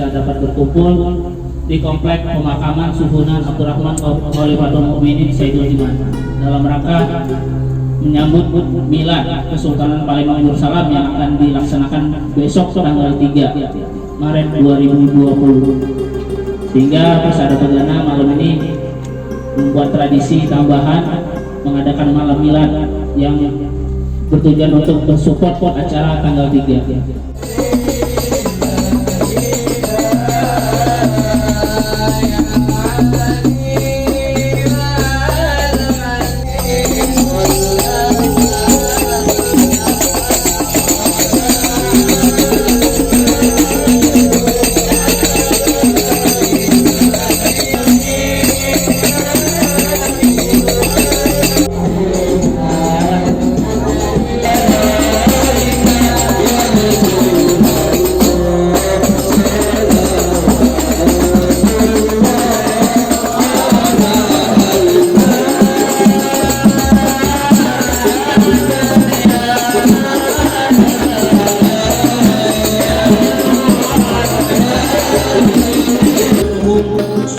kita dapat berkumpul di komplek pemakaman Suhunan Abdurrahman Khalifatul Mukminin Sayyidul Iman dalam rangka menyambut milad Kesultanan Palembang Darussalam yang akan dilaksanakan besok tanggal 3 Maret 2020. Sehingga Persada Perdana malam ini membuat tradisi tambahan mengadakan malam milad yang bertujuan untuk mensupport acara tanggal 3.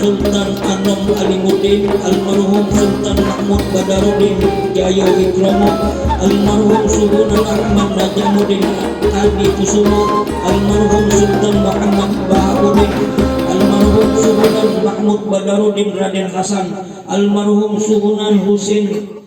Sultan Anom Alimuddin, almarhum Sultan Mahmud Badaruddin Jaya Wikromo, almarhum Suhunan Ahmad Najamuddin Adi Kusumo, almarhum Sultan Muhammad Bahabuddin, almarhum Suhunan Mahmud Badaruddin Raden Hasan, almarhum Suhunan Husin